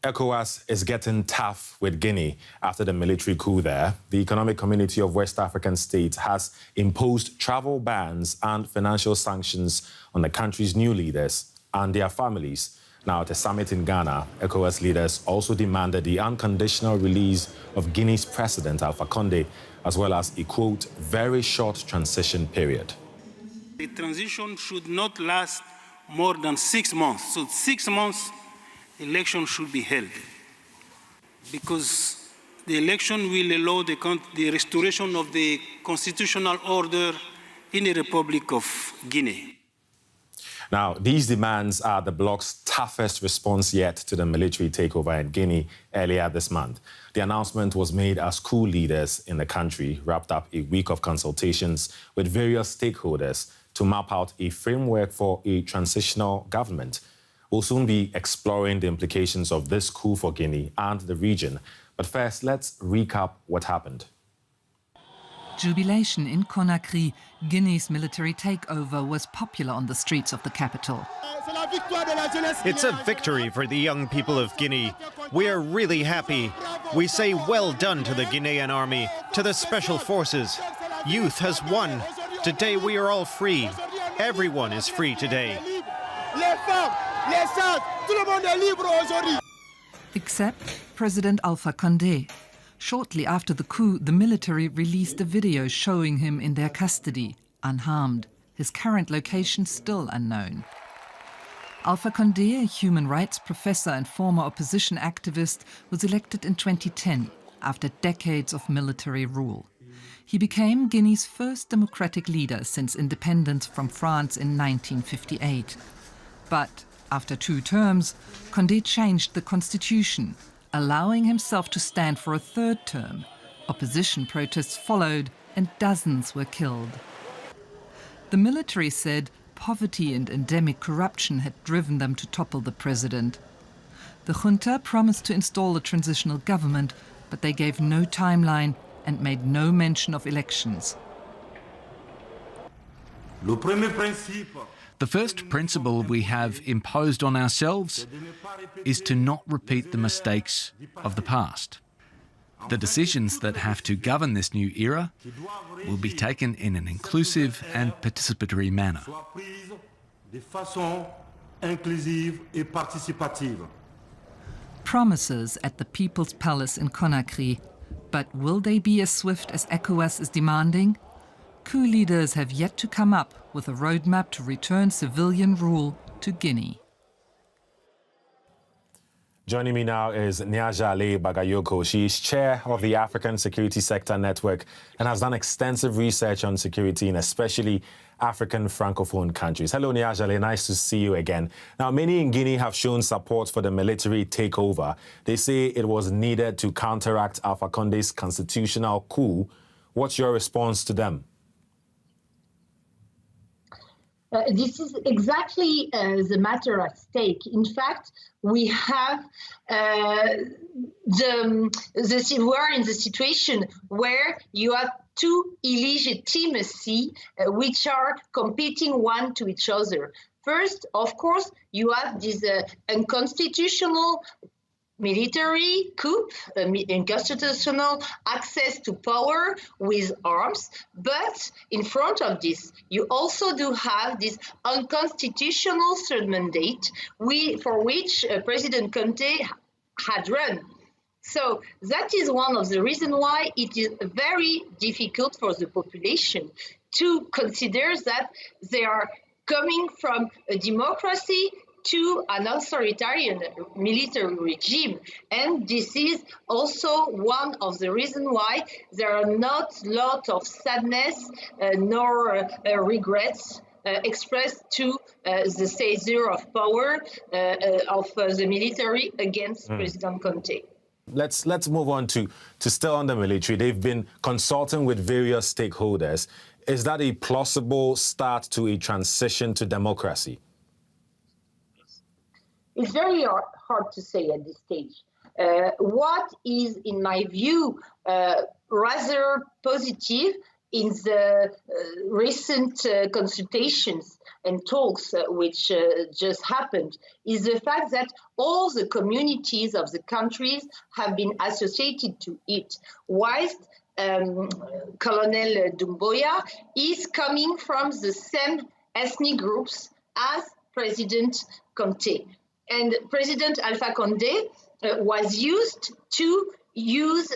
ECOWAS is getting tough with Guinea after the military coup there. The Economic Community of West African States has imposed travel bans and financial sanctions on the country's new leaders and their families. Now, at a summit in Ghana, ECOWAS leaders also demanded the unconditional release of Guinea's president, Alpha Condé, as well as a, quote, very short transition period. The transition should not last more than 6 months. So 6 months, election should be held, because the election will allow the restoration of the constitutional order in the Republic of Guinea. Now, these demands are the bloc's toughest response yet to the military takeover in Guinea earlier this month. The announcement was made as coup leaders in the country wrapped up a week of consultations with various stakeholders to map out a framework for a transitional government. We'll soon be exploring the implications of this coup for Guinea and the region. But first, let's recap what happened. Jubilation in Conakry. Guinea's military takeover was popular on the streets of the capital. It's a victory for the young people of Guinea. We are really happy. We say well done to the Guinean army, to the special forces. Youth has won. Today we are all free. Everyone is free today. Except President Alpha Condé. Shortly after the coup, the military released a video showing him in their custody, unharmed. His current location still unknown. Alpha Condé, a human rights professor and former opposition activist, was elected in 2010 after decades of military rule. He became Guinea's first democratic leader since independence from France in 1958. But after 2 terms, Condé changed the constitution, allowing himself to stand for a 3rd term. Opposition protests followed and dozens were killed. The military said poverty and endemic corruption had driven them to topple the president. The junta promised to install a transitional government, but they gave no timeline and made no mention of elections. The first principle we have imposed on ourselves is to not repeat the mistakes of the past. The decisions that have to govern this new era will be taken in an inclusive and participatory manner. Promises at the People's Palace in Conakry, but will they be as swift as ECOWAS is demanding? Coup leaders have yet to come up with a roadmap to return civilian rule to Guinea. Joining me now is Nyajale Bagayoko. She is chair of the African Security Sector Network and has done extensive research on security in especially African Francophone countries. Hello, Nyajale. Nice to see you again. Now, many in Guinea have shown support for the military takeover. They say it was needed to counteract Alpha Condé's constitutional coup. What's your response to them? This is exactly the matter at stake. In fact, we have we're in the situation where you have 2 illegitimacy which are competing one to each other. First, of course, you have this unconstitutional military coup, unconstitutional access to power with arms. But in front of this, you also do have this unconstitutional 3rd mandate for which President Condé had run. So that is one of the reasons why it is very difficult for the population to consider that they are coming from a democracy to an authoritarian military regime. And this is also one of the reasons why there are not a lot of sadness nor regrets expressed to the seizure of power of the military against President Condé. Let's move on to still on the military. They've been consulting with various stakeholders. Is that a plausible start to a transition to democracy? It's very hard to say at this stage. What is, in my view, rather positive in the recent consultations and talks which just happened is the fact that all the communities of the countries have been associated to it, whilst Colonel Doumbouya is coming from the same ethnic groups as President Conte. And President Alpha Conde was used to use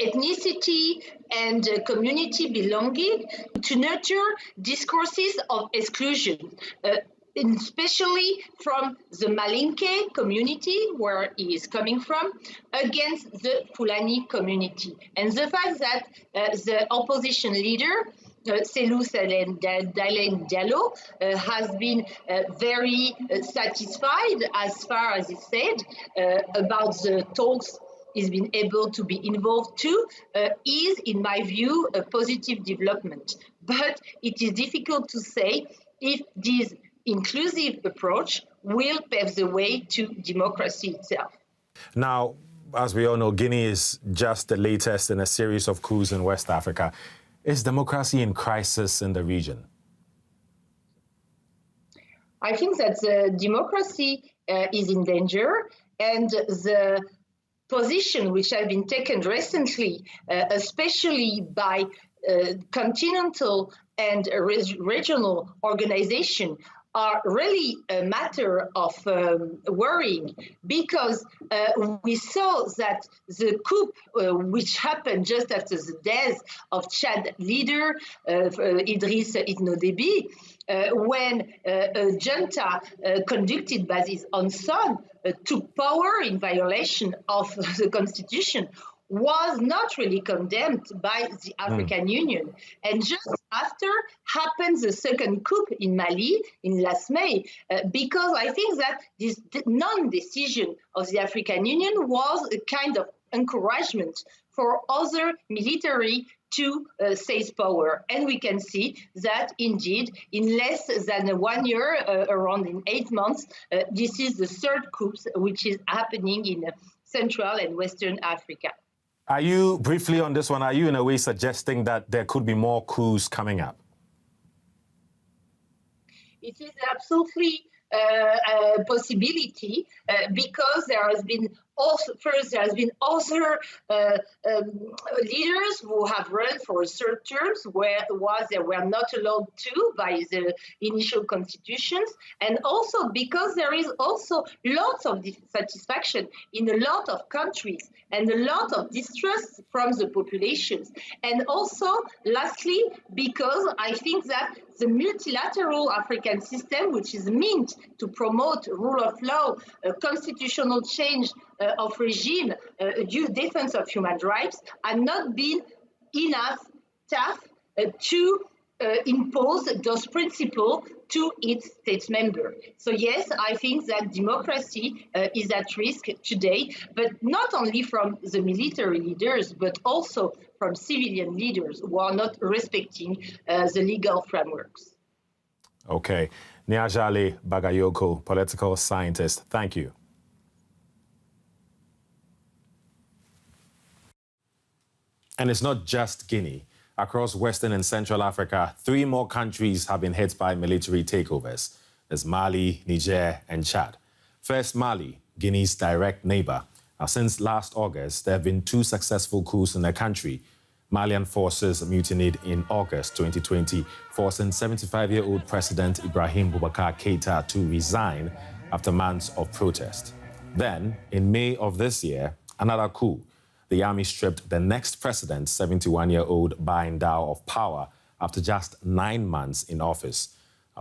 ethnicity and community belonging to nurture discourses of exclusion, especially from the Malinke community, where he is coming from, against the Fulani community. And the fact that the opposition leader, Selou Dalein Diallo, has been very satisfied, as far as he said, about the talks he's been able to be involved too, is, in my view, a positive development. But it is difficult to say if this inclusive approach will pave the way to democracy itself. Now, as we all know, Guinea is just the latest in a series of coups in West Africa. Is democracy in crisis in the region? I think that the democracy is in danger, and the position which have been taken recently, especially by continental and regional organizations, are really a matter of worrying, because we saw that the coup which happened just after the death of Chad leader Idriss Itno Déby, when a junta conducted by his own son took power in violation of the constitution, was not really condemned by the African Union. And just after happened the second coup in Mali in last May, because I think that this non-decision of the African Union was a kind of encouragement for other military to seize power. And we can see that indeed, in less than 1 year, around in 8 months, this is the third coup which is happening in Central and Western Africa. Are you, briefly on this one, are you in a way suggesting that there could be more coups coming up? It is absolutely a possibility because there has been also, first, there has been other leaders who have run for third terms where they were not allowed to by the initial constitutions, and also because there is also lots of dissatisfaction in a lot of countries and a lot of distrust from the populations. And also, lastly, because I think that the multilateral African system, which is meant to promote rule of law, constitutional change of regime, due defense of human rights, have not been enough tough to impose those principles to its state members. So yes, I think that democracy is at risk today, but not only from the military leaders, but also from civilian leaders who are not respecting the legal frameworks. Okay. Nyajale Bagayoko, political scientist, thank you. And it's not just Guinea. Across Western and Central Africa, 3 more countries have been hit by military takeovers. There's Mali, Niger, and Chad. First, Mali, Guinea's direct neighbor. Now, since last August, there have been 2 successful coups in the country. Malian forces mutinied in August 2020, forcing 75-year-old President Ibrahim Boubacar Keïta to resign after months of protest. Then, in May of this year, another coup. The army stripped the next president, 71-year-old Baindao, of power after just 9 months in office.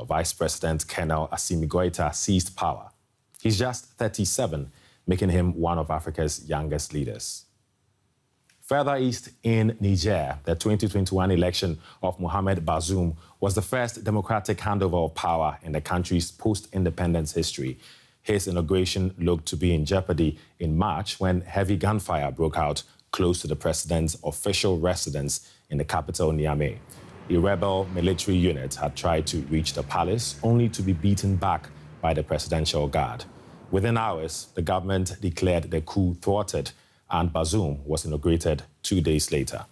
Vice President Colonel Assimi Goïta seized power. He's just 37, making him one of Africa's youngest leaders. Further east in Niger, the 2021 election of Mohamed Bazoum was the first democratic handover of power in the country's post-independence history. His inauguration looked to be in jeopardy in March when heavy gunfire broke out close to the president's official residence in the capital, Niamey. A rebel military unit had tried to reach the palace, only to be beaten back by the presidential guard. Within hours, the government declared the coup thwarted, and Bazoum was inaugurated 2 days later.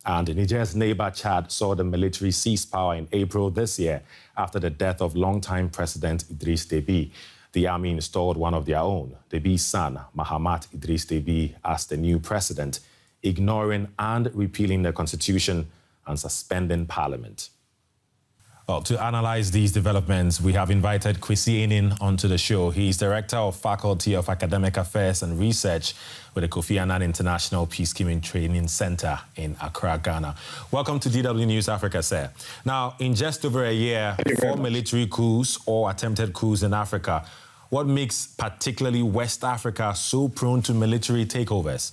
And Niger's neighbor Chad saw the military seize power in April this year after the death of longtime President Idriss Déby. The army installed one of their own, Déby's son, Mahamat Idriss Déby, as the new president, ignoring and repealing the constitution and suspending parliament. Well, to analyze these developments, we have invited Kwesi Enin onto the show. He's Director of Faculty of Academic Affairs and Research with the Kofi Annan International Peacekeeping Training Center in Accra, Ghana. Welcome to DW News Africa, sir. Now, in just over a year, 4 military coups or attempted coups in Africa, what makes particularly West Africa so prone to military takeovers?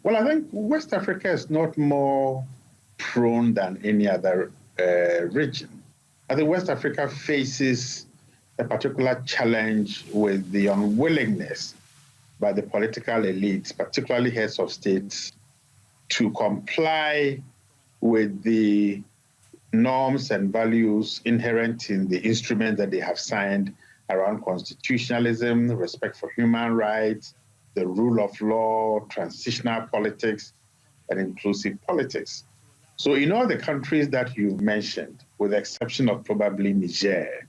Well, I think West Africa is not more prone than any other region. I think West Africa faces a particular challenge with the unwillingness by the political elites, particularly heads of states, to comply with the norms and values inherent in the instruments that they have signed around constitutionalism, respect for human rights, the rule of law, transitional politics, and inclusive politics. So in all the countries that you mentioned, with the exception of probably Niger,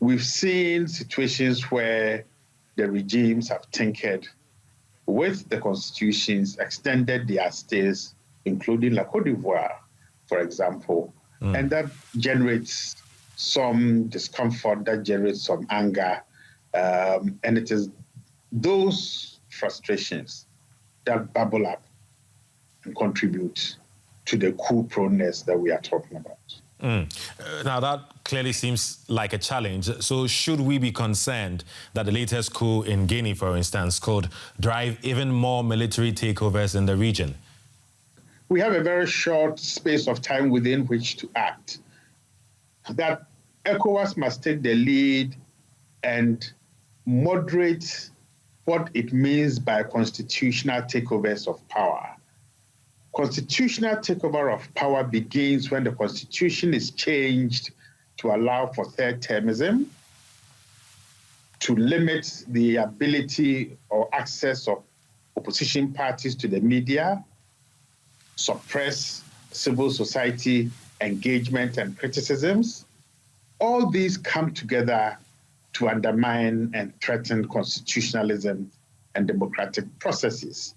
we've seen situations where the regimes have tinkered with the constitutions, extended their stays, including La Côte d'Ivoire, for example, and that generates some discomfort, that generates some anger, and it is those frustrations that bubble up and contribute to the coup proneness that we are talking about. Now, that clearly seems like a challenge. So should we be concerned that the latest coup in Guinea, for instance, could drive even more military takeovers in the region? We have a very short space of time within which to act. That ECOWAS must take the lead and moderate what it means by constitutional takeovers of power. Constitutional takeover of power begins when the constitution is changed to allow for third termism, to limit the ability or access of opposition parties to the media, suppress civil society engagement and criticisms. All these come together to undermine and threaten constitutionalism and democratic processes.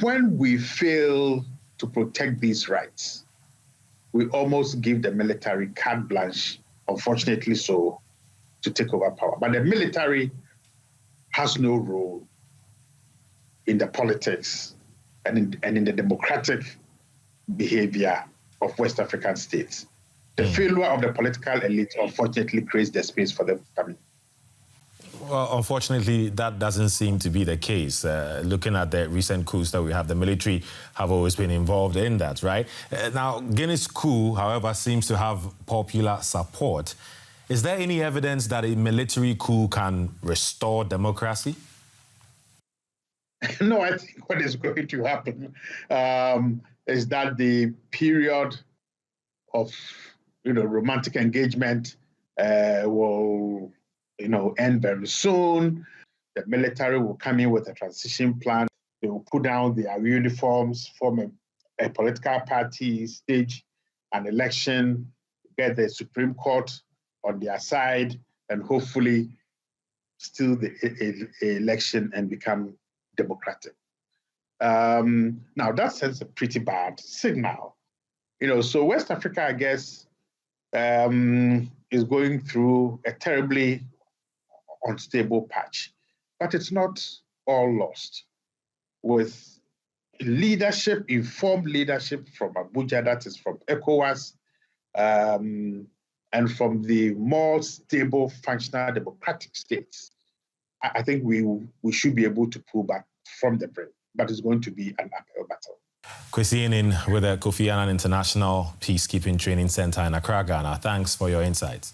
When we fail to protect these rights, we almost give the military carte blanche, unfortunately so, to take over power. But the military has no role in the politics and in the democratic behavior of West African states. The failure of the political elite, unfortunately, creates the space for them to come in. Well, unfortunately, that doesn't seem to be the case. Looking at the recent coups that we have, the military have always been involved in that, right? Now, Guinea's coup, however, seems to have popular support. Is there any evidence that a military coup can restore democracy? No, I think what is going to happen is that the period of romantic engagement will end very soon. The military will come in with a transition plan. They will put down their uniforms, form a political party, stage an election, get the Supreme Court on their side, and hopefully steal the election and become democratic. Now, that sends a pretty bad signal. So West Africa, I guess, is going through a terribly unstable patch, but it's not all lost. With leadership, informed leadership from Abuja, that is from ECOWAS, and from the more stable, functional democratic states, I think we should be able to pull back from the brink, but it's going to be an uphill battle. Kwesi Enin with the Kofi Annan International Peacekeeping Training Center in Accra, Ghana. Thanks for your insights.